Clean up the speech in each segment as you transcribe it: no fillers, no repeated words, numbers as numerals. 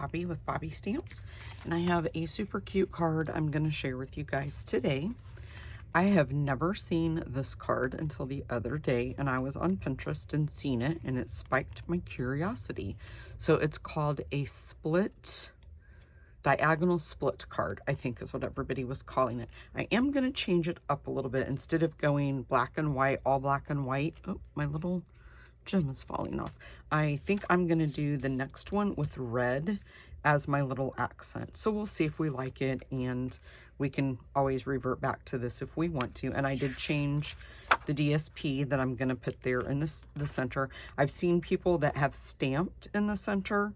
Bobby with Bobby Stamps, and I have a super cute card I'm going to share with you guys today. I have never seen this card until the other day, and I was on Pinterest and seen it, and it spiked my curiosity. So it's called a diagonal split card, I think is what everybody was calling it. I am going to change it up a little bit. Instead of going black and white, all black and white. Oh, my little gem is falling off. I think I'm going to do the next one with red as my little accent. So we'll see if we like it, and we can always revert back to this if we want to. And I did change the DSP that I'm going to put there in the center. I've seen people that have stamped in the center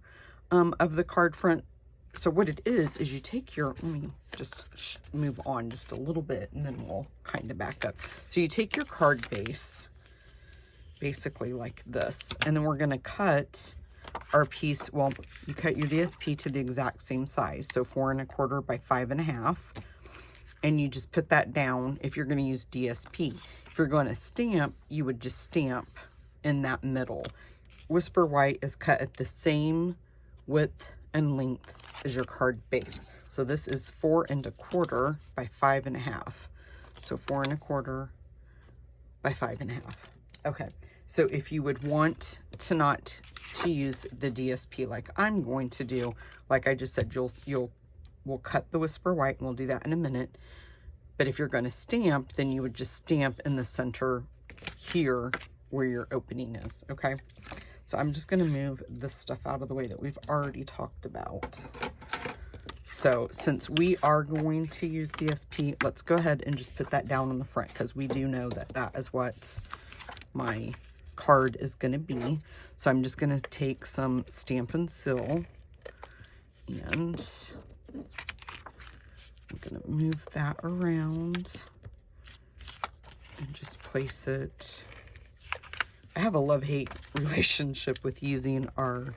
of the card front. So what it is you take your, let me just move on just a little bit, and then we'll kind of back up. So you take your card base, basically like this, and then we're going to cut our piece. Well, you cut your DSP to the exact same size, so 4 1/4 by 5 1/2, and you just put that down if you're going to use DSP. If you're going to stamp, you would just stamp in that middle. Whisper White is cut at the same width and length as your card base. So this is 4 1/4 by 5 1/2. So 4 1/4 by 5 1/2. Okay, so if you would want to not to use the DSP like I'm going to do, like I just said, we'll cut the Whisper White, and we'll do that in a minute. But if you're going to stamp, then you would just stamp in the center here where your opening is. Okay, so I'm just going to move this stuff out of the way that we've already talked about. So since we are going to use DSP, let's go ahead and just put that down on the front, because we do know that that is what my card is going to be. So I'm just going to take some Stampin' Seal, and I'm going to move that around and just place it. I have a love-hate relationship with using our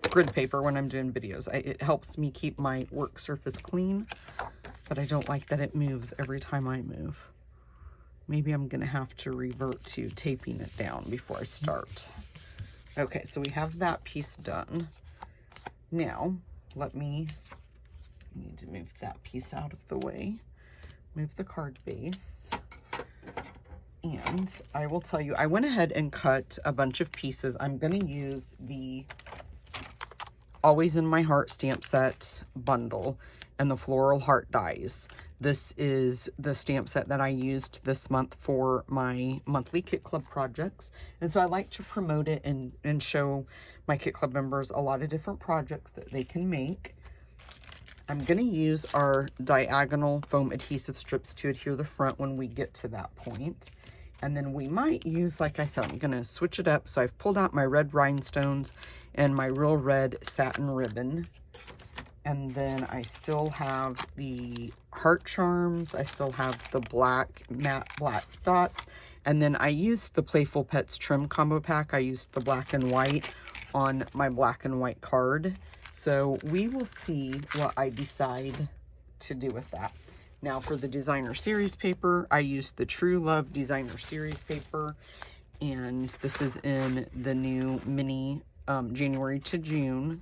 grid paper when I'm doing videos. It helps me keep my work surface clean, but I don't like that it moves every time I move. Maybe I'm going to have to revert to taping it down before I start. Okay, so we have that piece done. Now, I need to move that piece out of the way. Move the card base. And I will tell you, I went ahead and cut a bunch of pieces. I'm going to use the Always in My Heart stamp set bundle and the Floral Heart dies. This is the stamp set that I used this month for my monthly Kit Club projects. And so I like to promote it and show my Kit Club members a lot of different projects that they can make. I'm going to use our diagonal foam adhesive strips to adhere the front when we get to that point. And then we might use, like I said, I'm going to switch it up. So I've pulled out my red rhinestones and my real red satin ribbon. And then I still have the heart charms. I still have the black, matte black dots. And then I used the Playful Pets trim combo pack. I used the black and white on my black and white card. So we will see what I decide to do with that. Now for the designer series paper, I used the True Love designer series paper. And this is in the new mini January to June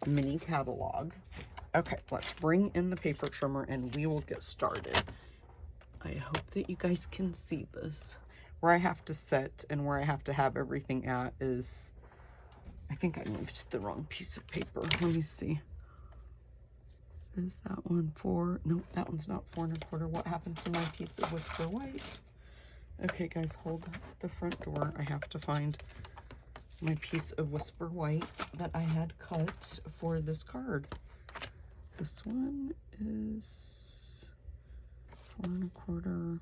mini catalog. Okay, let's bring in the paper trimmer and we will get started. I hope that you guys can see this. Where I have to set and where I have to have everything at is, I think I moved the wrong piece of paper. Let me see. Is that one 4? Nope, that one's not 4 1/4. What happened to my piece of Whisper White? Okay, guys, hold the front door. I have to find my piece of Whisper White that I had cut for this card. This one is 4 1/4.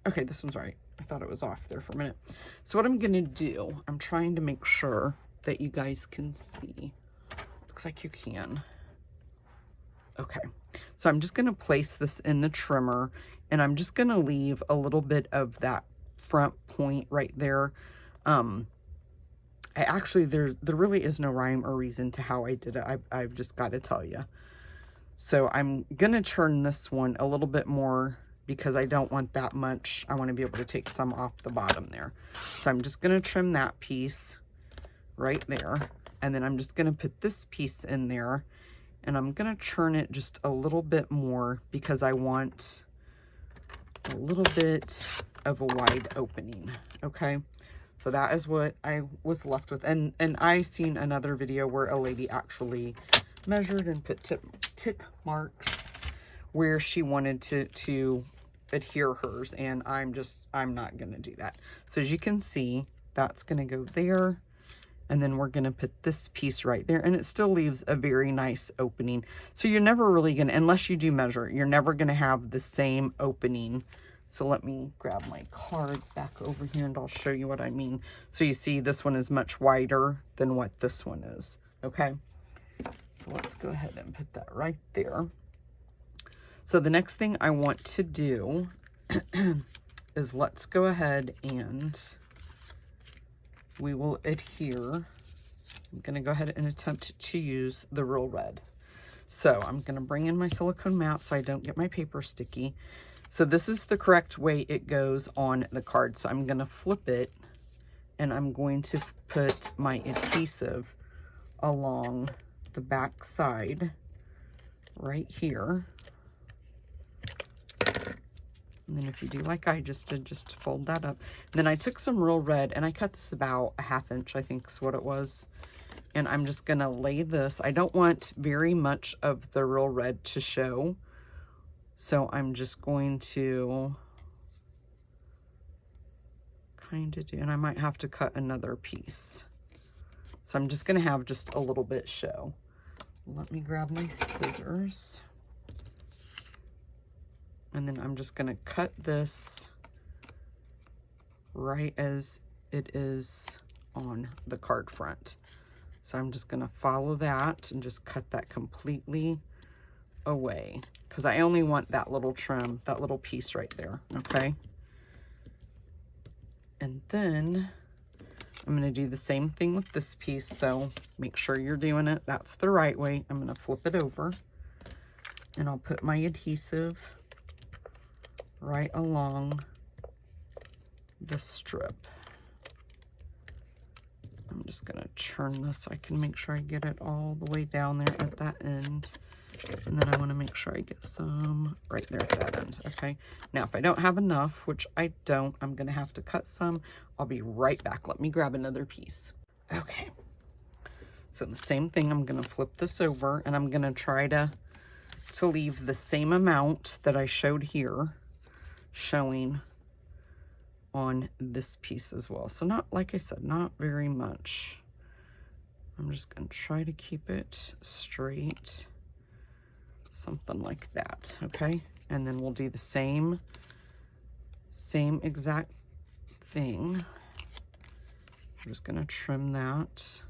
Okay, this one's right. I thought it was off there for a minute. So what I'm gonna do, I'm trying to make sure that you guys can see. Looks like you can. Okay, so I'm just gonna place this in the trimmer, and I'm just gonna leave a little bit of that front point right there. There really is no rhyme or reason to how I did it. I've just got to tell you. So I'm gonna turn this one a little bit more because I don't want that much. I want to be able to take some off the bottom there. So I'm just gonna trim that piece right there. And then I'm just going to put this piece in there, and I'm going to churn it just a little bit more because I want a little bit of a wide opening. Okay. So that is what I was left with. And I seen another video where a lady actually measured and put tick marks where she wanted to adhere hers, and I'm not going to do that. So as you can see, that's going to go there, and then we're going to put this piece right there, and it still leaves a very nice opening. So you're never really going to, unless you do measure, you're never going to have the same opening. So let me grab my card back over here and I'll show you what I mean. So you see this one is much wider than what this one is. Okay. So let's go ahead and put that right there. So the next thing I want to do is let's go ahead and we will adhere. I'm going to go ahead and attempt to use the Real Red. So I'm going to bring in my silicone mat so I don't get my paper sticky. So this is the correct way it goes on the card. So I'm going to flip it, and I'm going to put my adhesive along the back side right here. And then if you do like I just did, just fold that up. And then I took some Real Red, and I cut this about a 1/2 inch, I think is what it was. And I'm just going to lay this. I don't want very much of the Real Red to show. So I'm just going to kind of do, and I might have to cut another piece. So I'm just going to have just a little bit show. Let me grab my scissors. And then I'm just going to cut this right as it is on the card front. So I'm just going to follow that and just cut that completely away, because I only want that little trim, that little piece right there. Okay. And then I'm going to do the same thing with this piece. So make sure you're doing it. That's the right way. I'm going to flip it over, and I'll put my adhesive right along the strip. I'm just going to churn this so I can make sure I get it all the way down there at that end. And then I want to make sure I get some right there at that end. Okay. Now, if I don't have enough, which I don't, I'm going to have to cut some. I'll be right back. Let me grab another piece. Okay. So the same thing, I'm going to flip this over, and I'm going to try to leave the same amount that I showed here showing on this piece as well. So not, like I said, not very much. I'm just going to try to keep it straight. Something like that. Okay. And then we'll do the same exact thing. I'm just going to trim that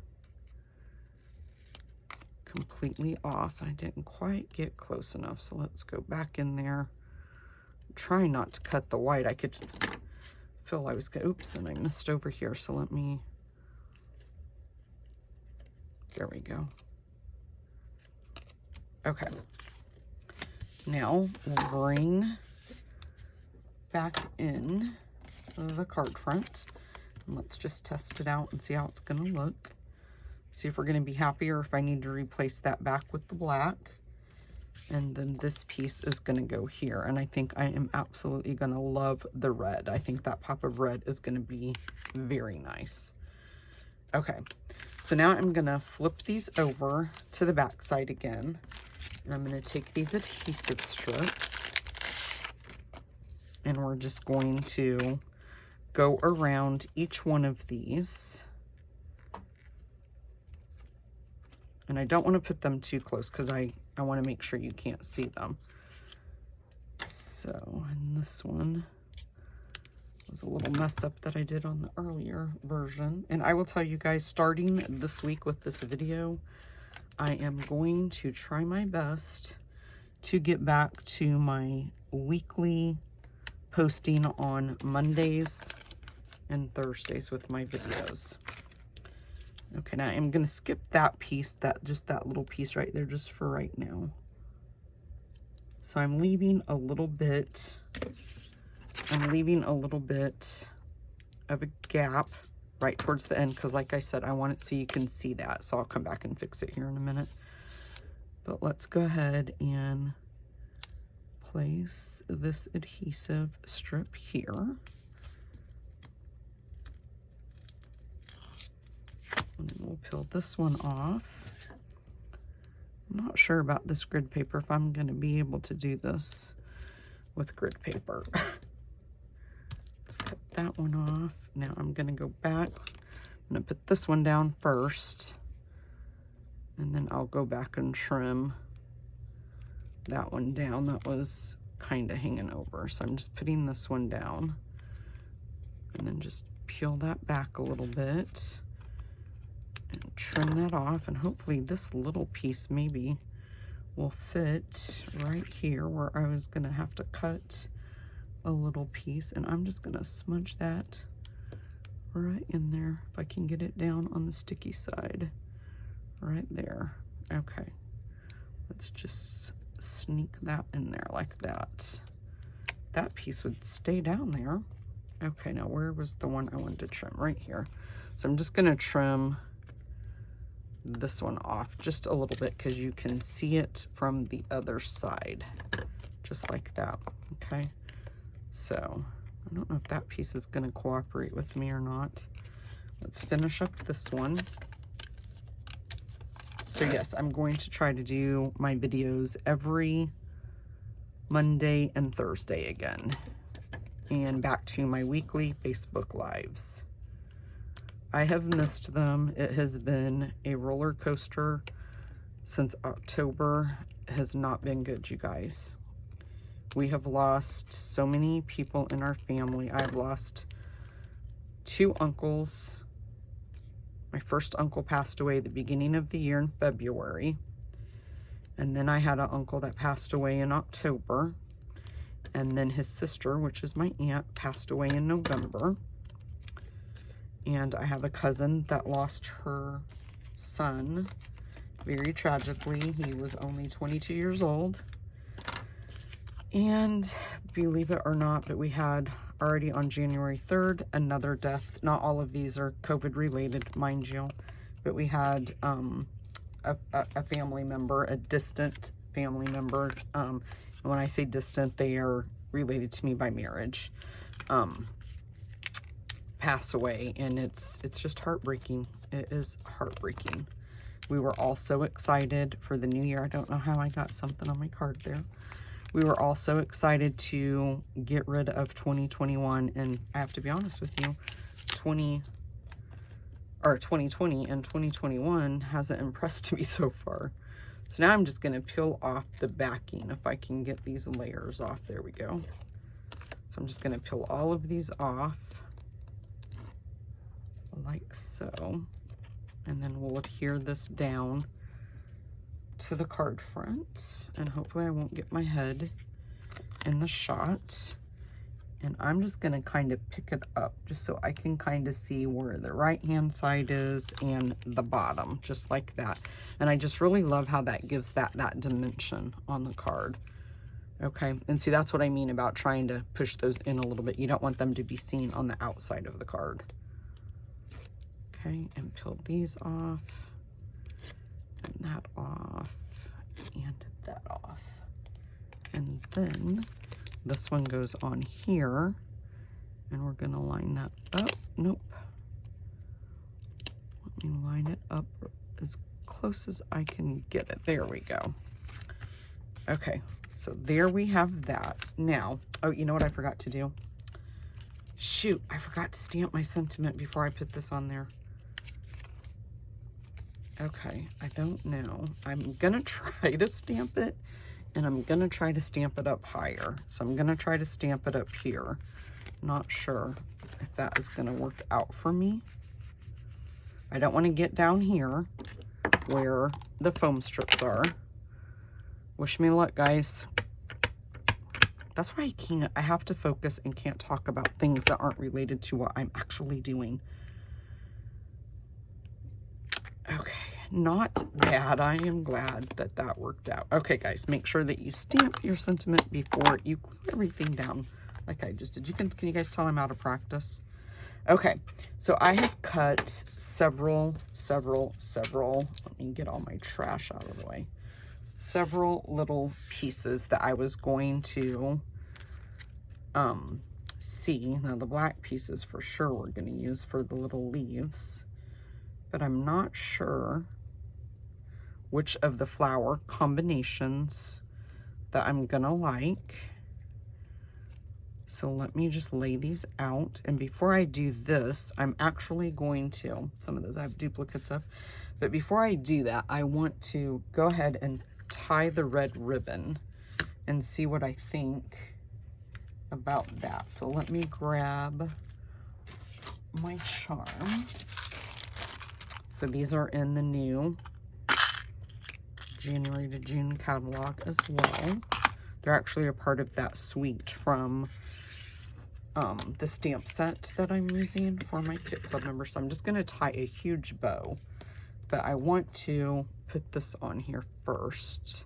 completely off. I didn't quite get close enough. So let's go back in there. I'm trying not to cut the white. I could feel I was, oops, and I missed over here. So let me, there we go. Okay. Now we'll bring back in the card front, and let's just test it out and see how it's going to look. See if we're going to be happy, or if I need to replace that back with the black. And then this piece is going to go here, and I think I am absolutely going to love the red. I think that pop of red is going to be very nice. Okay, so now I'm going to flip these over to the back side again. And I'm going to take these adhesive strips, and we're just going to go around each one of these. And I don't want to put them too close because I want to make sure you can't see them. So, and this one was a little mess up that I did on the earlier version. And I will tell you guys, starting this week with this video, I am going to try my best to get back to my weekly posting on Mondays and Thursdays with my videos. Okay, now I'm going to skip that piece, just that little piece right there, just for right now. So I'm leaving a little bit of a gap right towards the end, because like I said, I want it so you can see that. So I'll come back and fix it here in a minute. But let's go ahead and place this adhesive strip here. And we'll peel this one off. I'm not sure about this grid paper, if I'm going to be able to do this with grid paper. Let's cut that one off. Now I'm going to go back. I'm going to put this one down first, and then I'll go back and trim that one down. That was kind of hanging over. So I'm just putting this one down, and then just peel that back a little bit and trim that off. And hopefully this little piece maybe will fit right here where I was going to have to cut a little piece. And I'm just going to smudge that right in there, if I can get it down on the sticky side, right there. Okay, let's just sneak that in there like that. That piece would stay down there. Okay, now where was the one I wanted to trim? Right here. So I'm just going to trim this one off just a little bit, because you can see it from the other side, just like that. Okay, so I don't know if that piece is going to cooperate with me or not. Let's finish up this one. So yes, I'm going to try to do my videos every Monday and Thursday again, and back to my weekly Facebook Lives. I have missed them. It has been a roller coaster since October. It has not been good, you guys. We have lost so many people in our family. I've lost 2 uncles. My first uncle passed away at the beginning of the year in February. And then I had an uncle that passed away in October. And then his sister, which is my aunt, passed away in November. And I have a cousin that lost her son very tragically. He was only 22 years old. And believe it or not, but we had already on January 3rd another death. Not all of these are COVID related, mind you, but we had a family member, a distant family member. And when I say distant, they are related to me by marriage. Pass away, and it's just heartbreaking. It is heartbreaking. We were all so excited for the new year. I don't know how I got something on my card there. We were all so excited to get rid of 2021, and I have to be honest with you, 2020 and 2021 hasn't impressed me so far. So now I'm just going to peel off the backing, if I can get these layers off. There we go. So I'm just going to peel all of these off like so, and then we'll adhere this down to the card front, and hopefully I won't get my head in the shot. And I'm just going to kind of pick it up just so I can kind of see where the right hand side is and the bottom, just like that. And I just really love how that gives that dimension on the card. Okay, and see, that's what I mean about trying to push those in a little bit. You don't want them to be seen on the outside of the card. Okay, and peel these off, and that off, and that off. And then this one goes on here, and we're going to line that up. Nope. Let me line it up as close as I can get it. There we go. Okay, so there we have that. Now, oh, you know what I forgot to do? Shoot, I forgot to stamp my sentiment before I put this on there. Okay, I don't know. I'm gonna try to stamp it, and I'm gonna try to stamp it up higher. So I'm gonna try to stamp it up here. Not sure if that is gonna work out for me. I don't want to get down here where the foam strips are. Wish me luck, guys. That's why I have to focus and can't talk about things that aren't related to what I'm actually doing. Okay, not bad. I am glad that that worked out. Okay, guys, make sure that you stamp your sentiment before you glue everything down like I just did. Can you guys tell I'm out of practice? Okay, so I have cut several, let me get all my trash out of the way. Several little pieces that I was going to see. Now the black pieces for sure we're going to use for the little leaves, but I'm not sure which of the flower combinations that I'm gonna like. So let me just lay these out. And before I do this, I'm actually going to, some of those I have duplicates of, but before I do that, I want to go ahead and tie the red ribbon and see what I think about that. So let me grab my charm. So these are in the new January to June catalog as well. They're actually a part of that suite from the stamp set that I'm using for my Kit Club members. So I'm just going to tie a huge bow, but I want to put this on here first.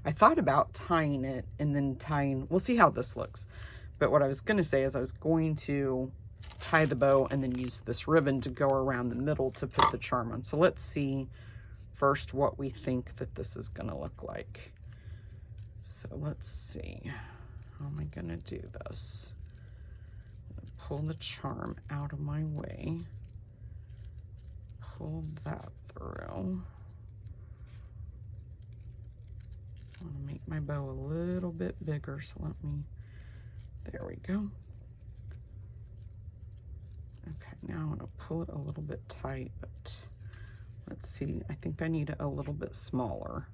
I thought about tying it and then tying, we'll see how this looks. But what I was going to say is I was going to tie the bow and then use this ribbon to go around the middle to put the charm on. So let's see first what we think that this is going to look like. So let's see, how am I going to do this? Pull the charm out of my way, pull that through. I want to make my bow a little bit bigger, so let me, there we go. Okay, now I'm going to pull it a little bit tight, but let's see, I think I need it a little bit smaller.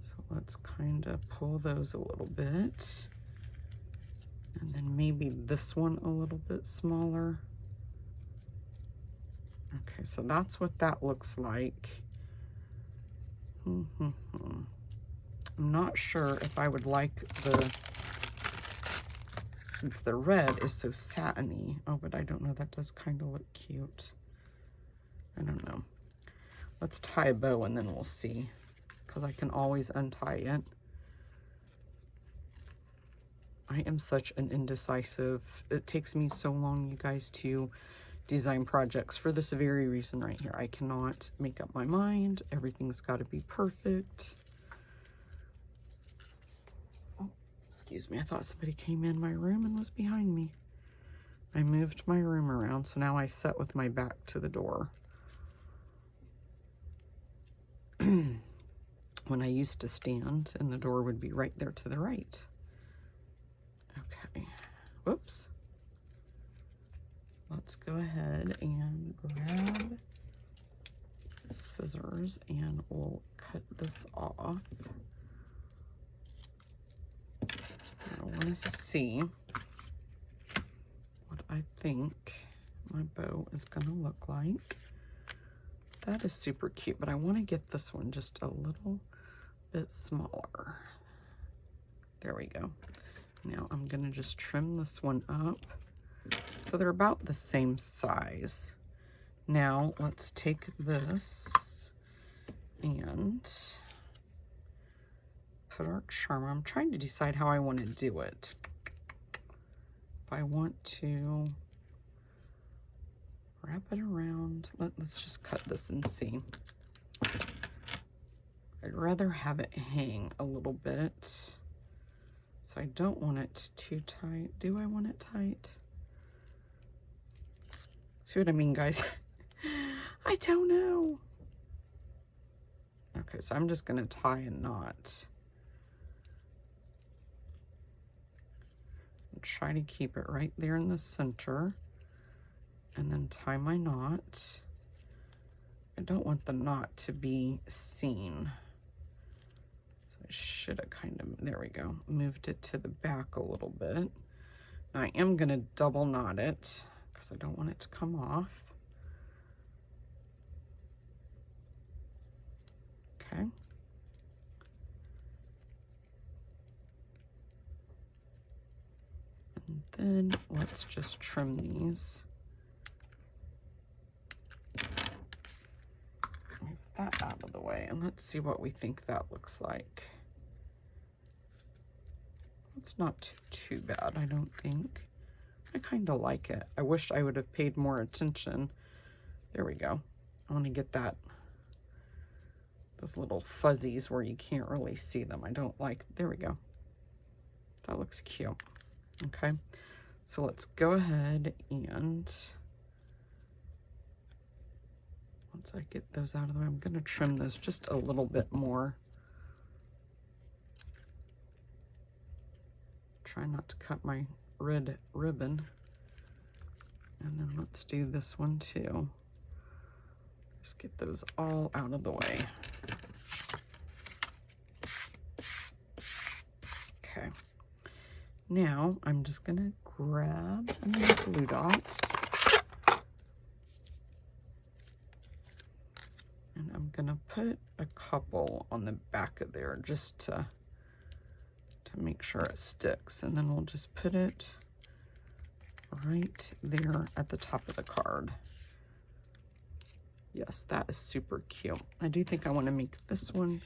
So let's kind of pull those a little bit. And then maybe this one a little bit smaller. Okay, so that's what that looks like. I'm not sure if I would like the, since the red is so satiny. Oh, but I don't know, that does kind of look cute. I don't know. Let's tie a bow and then we'll see, because I can always untie it. I am such an indecisive, it takes me so long, you guys, to design projects for this very reason right here. I cannot make up my mind. Everything's got to be perfect. Oh, excuse me. I thought somebody came in my room and was behind me. I moved my room around, so now I sit with my back to the door. When I used to stand and the door would be right there to the right. Okay, whoops. Let's go ahead and grab the scissors and we'll cut this off. I want to see what I think my bow is going to look like. That is super cute, but I want to get this one just a little bit smaller. There we go. Now I'm going to just trim this one up. So they're about the same size. Now let's take this and put our charm. I'm trying to decide how I want to do it. If I want to wrap it around, let's just cut this and see. I'd rather have it hang a little bit. So I don't want it too tight. Do I want it tight? See what I mean, guys? I don't know. Okay, so I'm just going to tie a knot. And try to keep it right there in the center. And then tie my knot. I don't want the knot to be seen. So I should have kind of, there we go, moved it to the back a little bit. Now I am going to double knot it because I don't want it to come off. Okay. And then let's just trim these. Move that out of the way and let's see what we think that looks like. It's not too bad, I don't think. I kind of like it. I wish I would have paid more attention. There we go. I want to get those little fuzzies where you can't really see them. I don't like, there we go. That looks cute. Okay, so let's go ahead and once I get those out of the way, I'm going to trim those just a little bit more. Try not to cut my red ribbon. And then let's do this one too. Just get those all out of the way. Okay. Now I'm just gonna grab another glue dots. And I'm gonna put a couple on the back of there just to make sure it sticks. And then we'll just put it right there at the top of the card. Yes, that is super cute. I do think I want to make this one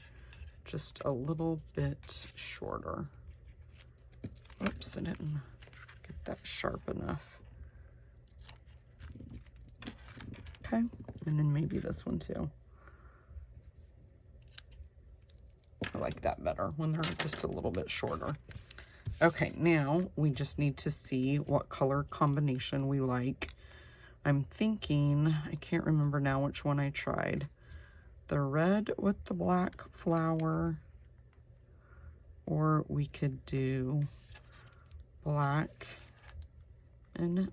just a little bit shorter. Oops, I didn't get that sharp enough. Okay, and then maybe this one too. I like that better when they're just a little bit shorter. Okay, now we just need to see what color combination we like. I'm thinking, I can't remember now which one I tried. The red with the black flower, or we could do black and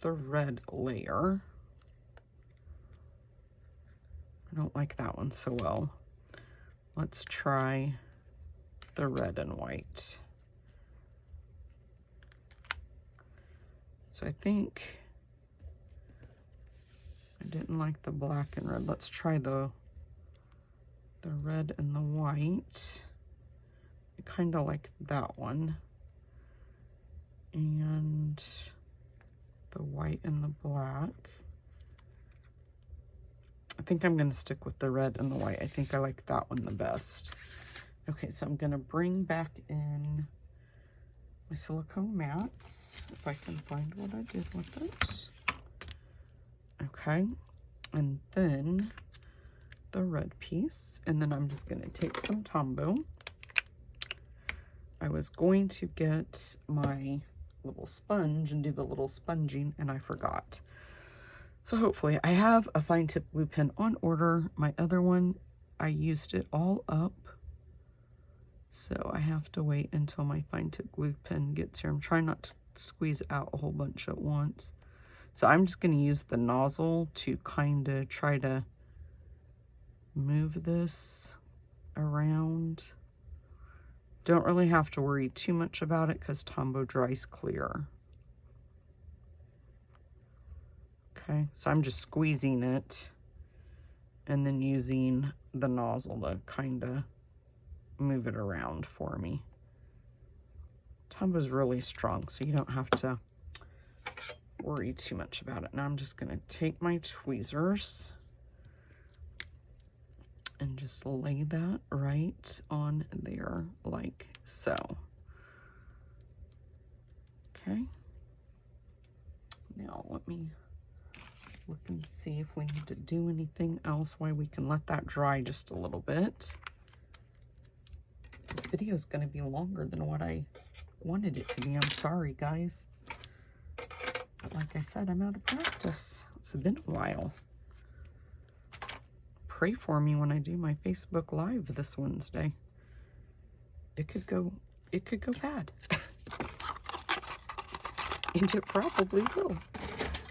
the red layer. I don't like that one so well. Let's try the red and white. So I think I didn't like the black and red. Let's try the red and the white. I kind of like that one. And the white and the black. I think I'm going to stick with the red and the white. I think I like that one the best. Okay, so I'm going to bring back in my silicone mats, if I can find what I did with it. Okay, and then the red piece, and then I'm just going to take some Tombow. I was going to get my little sponge and do the little sponging, and I forgot. So hopefully I have a fine tip glue pen on order. My other one, I used it all up. So I have to wait until my fine tip glue pen gets here. I'm trying not to squeeze out a whole bunch at once. So I'm just going to use the nozzle to kind of try to move this around. Don't really have to worry too much about it because Tombow dries clear. Okay, so I'm just squeezing it and then using the nozzle to kind of move it around for me. Tombow's really strong, so you don't have to worry too much about it. Now I'm just going to take my tweezers and just lay that right on there like so. Okay. Now let me look and see if we need to do anything else while we can let that dry just a little bit. This video is going to be longer than what I wanted it to be. I'm sorry, guys. But like I said, I'm out of practice. It's been a while. Pray for me when I do my Facebook Live this Wednesday. It could go bad. And it probably will.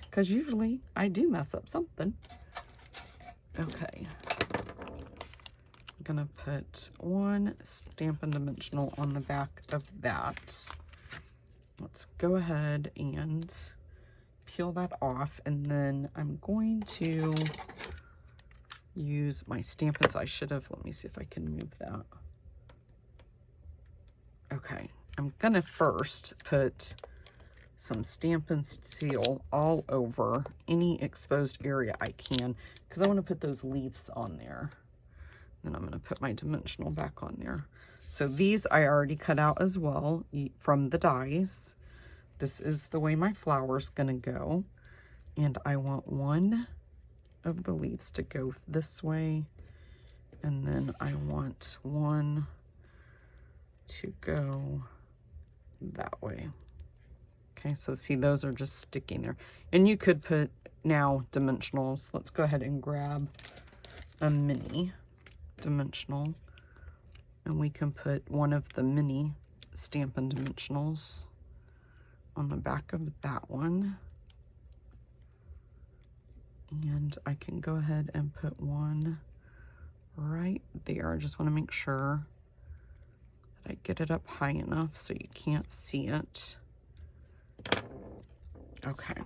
Because usually I do mess up something. Okay. I'm gonna put one Stampin' Dimensional on the back of that. Let's go ahead and peel that off, and then I'm going to use my Stampin'. So I should have, let me see if I can move that. Okay, I'm gonna first put some Stampin' Seal all over any exposed area I can, because I want to put those leaves on there. Then I'm going to put my dimensional back on there. So these I already cut out as well from the dies. this is the way my flower's gonna go. And I want one of the leaves to go this way. And then I want one to go that way. Okay, so see, those are just sticking there. And you could put now dimensionals. Let's go ahead and grab a mini dimensional. And we can put one of the mini Stampin' Dimensionals on the back of that one. And I can go ahead and put one right there. I just want to make sure that I get it up high enough so you can't see it. Okay.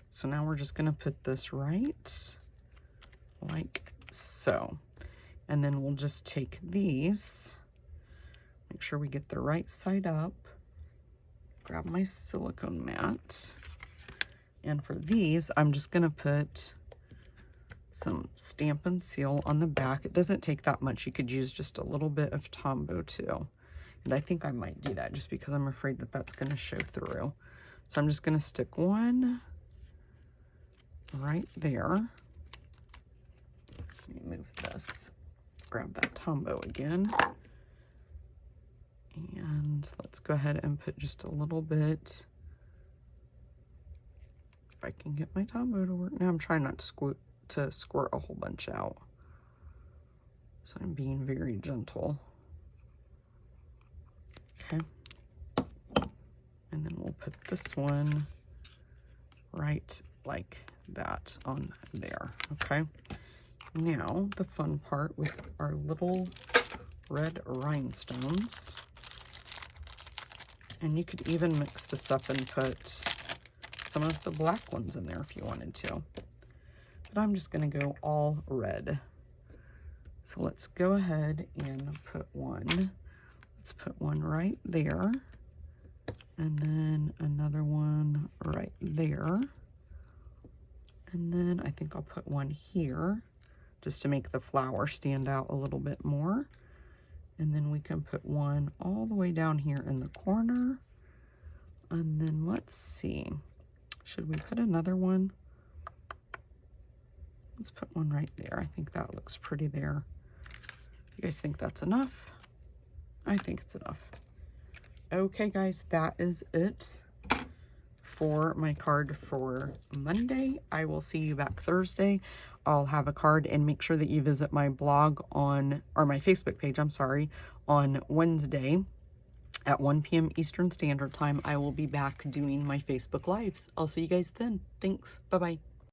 So now we're just going to put this right like so. And then we'll just take these, make sure we get the right side up, grab my silicone mat. And for these, I'm just going to put some Stampin' Seal on the back. It doesn't take that much. You could use just a little bit of Tombow too. And I think I might do that just because I'm afraid that that's going to show through. So I'm just going to stick one right there. Let me move this. Grab that Tombow again. And let's go ahead and put just a little bit. If I can get my Tombow to work. Now I'm trying not to squirt a whole bunch out. So I'm being very gentle. Okay. And then we'll put this one right like that on there. Okay. Now the fun part with our little red rhinestones. And you could even mix this up and put some of the black ones in there if you wanted to. But I'm just going to go all red. So let's go ahead and put one. Let's put one right there. And then another one right there. And then I think I'll put one here just to make the flower stand out a little bit more. And then we can put one all the way down here in the corner. And then let's see. Should we put another one? Let's put one right there. I think that looks pretty there. You guys think that's enough? I think it's enough. Okay, guys, that is it for my card for Monday. I will see you back Thursday. I'll have a card, and make sure that you visit my blog on, or my Facebook page, I'm sorry, on Wednesday at 1 p.m. Eastern Standard Time. I will be back doing my Facebook Lives. I'll see you guys then. Thanks. Bye-bye.